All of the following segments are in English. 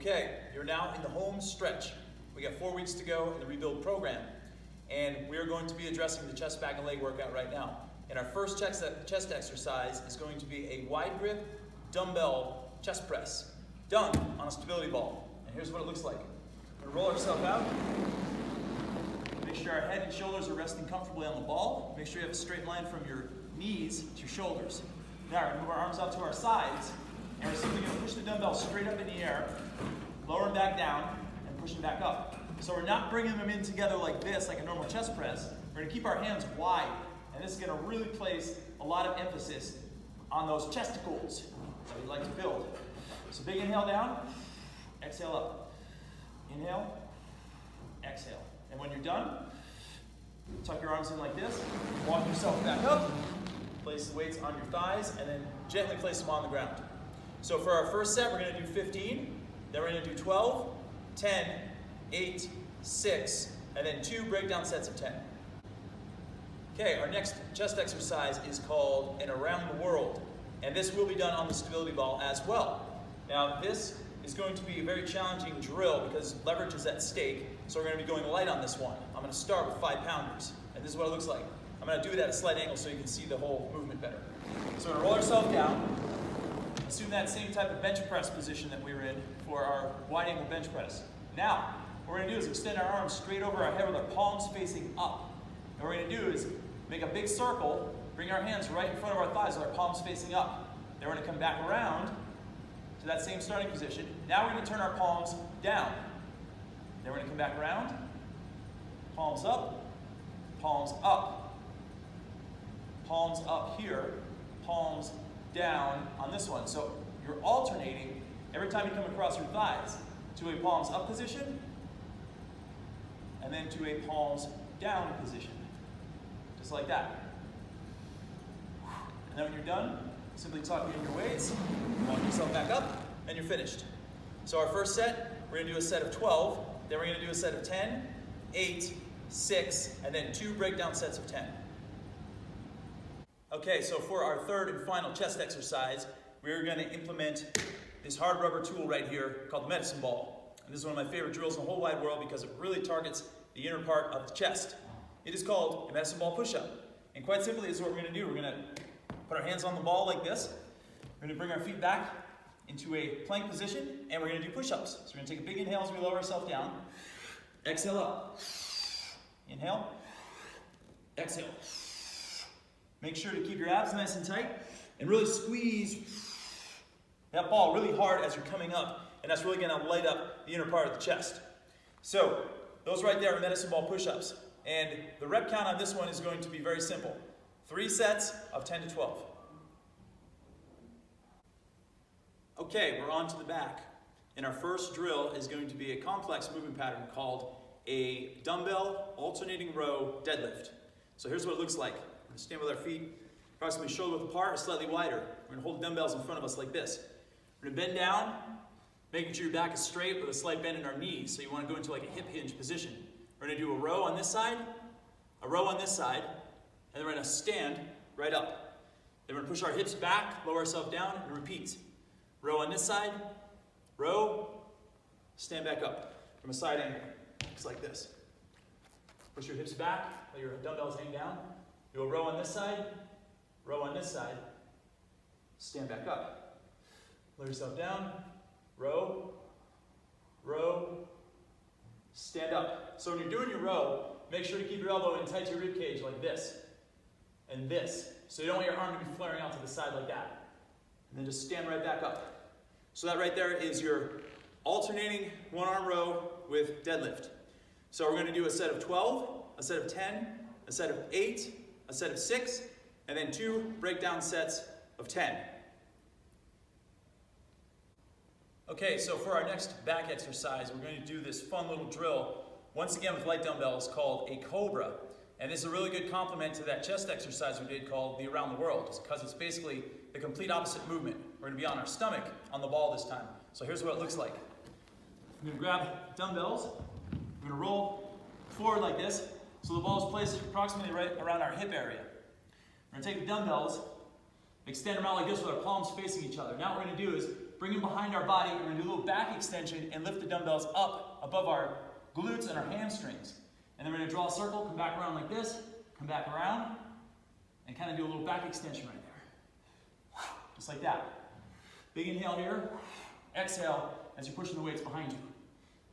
Okay, you're now in the home stretch. We got 4 weeks to go in the rebuild program, and we are going to be addressing the chest, back, and leg workout right now. And our first chest exercise is going to be a wide grip dumbbell chest press, done on a stability ball. And here's what it looks like. We're going to roll ourselves out. Make sure our head and shoulders are resting comfortably on the ball. Make sure you have a straight line from your knees to your shoulders. Now we're going to move our arms out to our sides, and we're simply going to push the dumbbell straight up in the air, lower them back down, and push them back up. So we're not bringing them in together like this, like a normal chest press. We're going to keep our hands wide, and this is going to really place a lot of emphasis on those chesticles that we like to build. So big inhale down, exhale up. Inhale, exhale. And when you're done, tuck your arms in like this, walk yourself back up, place the weights on your thighs, and then gently place them on the ground. So for our first set, we're going to do 15, then we're going to do 12, 10, 8, 6, and then 2 breakdown sets of 10. Okay, our next chest exercise is called an around the world, and this will be done on the stability ball as well. Now this is going to be a very challenging drill because leverage is at stake, so we're going to be going light on this one. I'm going to start with 5-pounders, and this is what it looks like. I'm going to do it at a slight angle so you can see the whole movement better. So we're going to roll ourselves down, assume that same type of bench press position that we were in for our wide angle bench press. Now, what we're going to do is extend our arms straight over our head with our palms facing up. And what we're going to do is make a big circle, bring our hands right in front of our thighs with our palms facing up. Then we're going to come back around to that same starting position. Now we're going to turn our palms down. Then we're going to come back around, palms up, palms up, palms up here, palms down on this one. So you're alternating every time you come across your thighs to a palms up position and then to a palms down position. Just like that. And then when you're done, simply tuck in your weights, walk yourself back up, and you're finished. So our first set, we're going to do a set of 12, then we're going to do a set of 10, 8, 6, and then 2 breakdown sets of 10. Okay, so for our third and final chest exercise, we're going to implement this hard rubber tool right here called the medicine ball. And this is one of my favorite drills in the whole wide world because it really targets the inner part of the chest. It is called a medicine ball push-up. And quite simply, this is what we're going to do. We're going to put our hands on the ball like this. We're going to bring our feet back into a plank position, and we're going to do push-ups. So we're going to take a big inhale as we lower ourselves down. Exhale up. Inhale. Exhale. Make sure to keep your abs nice and tight, and really squeeze that ball really hard as you're coming up, and that's really going to light up the inner part of the chest. So those right there are medicine ball push-ups, and the rep count on this one is going to be very simple. 3 sets of 10 to 12. Okay, we're on to the back. And our first drill is going to be a complex movement pattern called a dumbbell alternating row deadlift. So here's what it looks like. We're going to stand with our feet approximately shoulder width apart or slightly wider. We're going to hold the dumbbells in front of us like this. We're going to bend down, making sure your back is straight with a slight bend in our knees. So you want to go into like a hip hinge position. We're going to do a row on this side, a row on this side, and then we're going to stand right up. Then we're going to push our hips back, lower ourselves down, and repeat. Row on this side, row, stand back up from a side angle. Looks like this. Push your hips back, let your dumbbells hang down. Do a row on this side, row on this side, stand back up. Lower yourself down, row, row, stand up. So when you're doing your row, make sure to keep your elbow in tight to your rib cage like this and this. So you don't want your arm to be flaring out to the side like that. And then just stand right back up. So that right there is your alternating one arm row with deadlift. So we're going to do a set of 12, a set of 10, a set of 8, a set of 6, and then 2 breakdown sets of 10. Okay, so for our next back exercise, we're going to do this fun little drill, once again with light dumbbells, called a Cobra. And this is a really good complement to that chest exercise we did called the Around the World, because it's basically the complete opposite movement. We're going to be on our stomach on the ball this time. So here's what it looks like. I'm going to grab dumbbells. We're going to roll forward like this, so the ball is placed approximately right around our hip area. We're going to take the dumbbells, extend them out like this with our palms facing each other. Now what we're going to do is bring them behind our body, and we're gonna do a little back extension and lift the dumbbells up above our glutes and our hamstrings. And then we're gonna draw a circle, come back around like this, come back around, and kind of do a little back extension right there. Just like that. Big inhale here, exhale as you're pushing the weights behind you.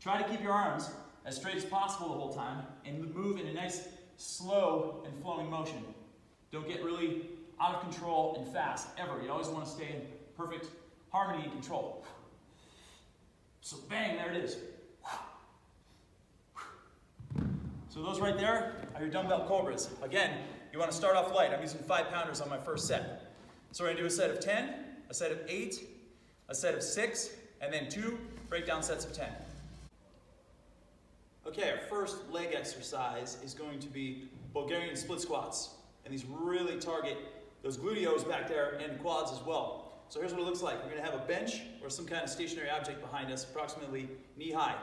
Try to keep your arms as straight as possible the whole time and move in a nice, slow and flowing motion. Don't get really out of control and fast, ever. You always want to stay in perfect harmony and control. So bang, there it is. So those right there are your dumbbell Cobras. Again, you want to start off light. I'm using 5-pounders on my first set. So we're going to do a set of 10, a set of 8, a set of 6, and then 2 breakdown sets of 10. Okay, our first leg exercise is going to be Bulgarian split squats. And these really target those gluteos back there and quads as well. So here's what it looks like. We're going to have a bench or some kind of stationary object behind us, approximately knee high.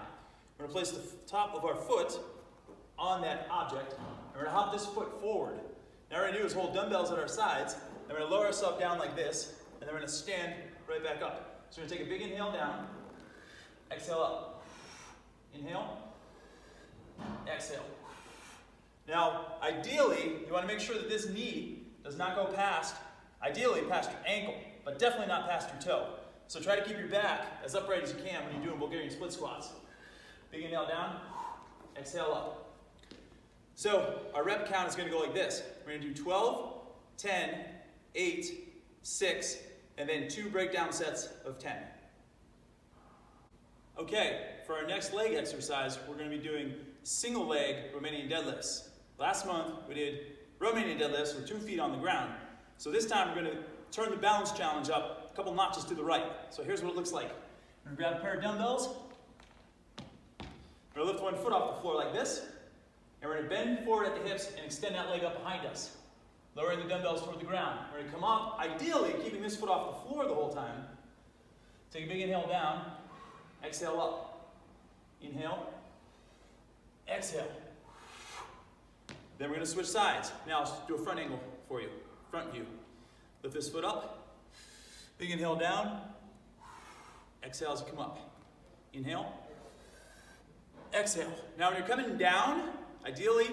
We're going to place the top of our foot on that object, and we're going to hop this foot forward. Now what we're going to do is hold dumbbells at our sides, and we're going to lower ourselves down like this, and then we're going to stand right back up. So we're going to take a big inhale down, exhale up. Inhale, exhale. Now, ideally, you want to make sure that this knee does not go ideally past your ankle, but definitely not past your toe. So try to keep your back as upright as you can when you're doing Bulgarian split squats. Big inhale down, exhale up. So our rep count is going to go like this. We're going to do 12, 10, 8, 6, and then 2 breakdown sets of 10. Okay, for our next leg exercise, we're going to be doing single leg Romanian deadlifts. Last month, we did Romanian deadlifts with 2 feet on the ground. So this time, we're going to turn the balance challenge up a couple notches to the right. So here's what it looks like. We're going to grab a pair of dumbbells. We're going to lift one foot off the floor like this. And we're going to bend forward at the hips and extend that leg up behind us. Lowering the dumbbells toward the ground. We're going to come up, ideally keeping this foot off the floor the whole time. Take a big inhale down. Exhale up. Inhale. Exhale. Then we're going to switch sides. Now let's do a front angle for you. Front view. Lift this foot up. Big inhale down. Exhale as you come up. Inhale. Exhale. Now when you're coming down, ideally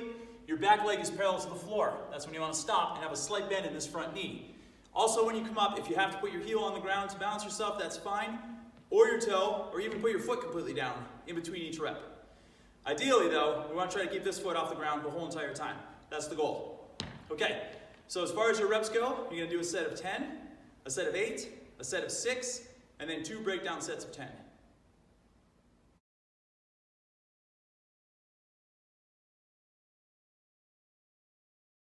your back leg is parallel to the floor. That's when you want to stop and have a slight bend in this front knee. Also when you come up, if you have to put your heel on the ground to balance yourself, that's fine. Or your toe, or even put your foot completely down in between each rep. Ideally though, we want to try to keep this foot off the ground the whole entire time. That's the goal. Okay, so as far as your reps go, you're going to do a set of 10, a set of 8, a set of 6, and then 2 breakdown sets of 10.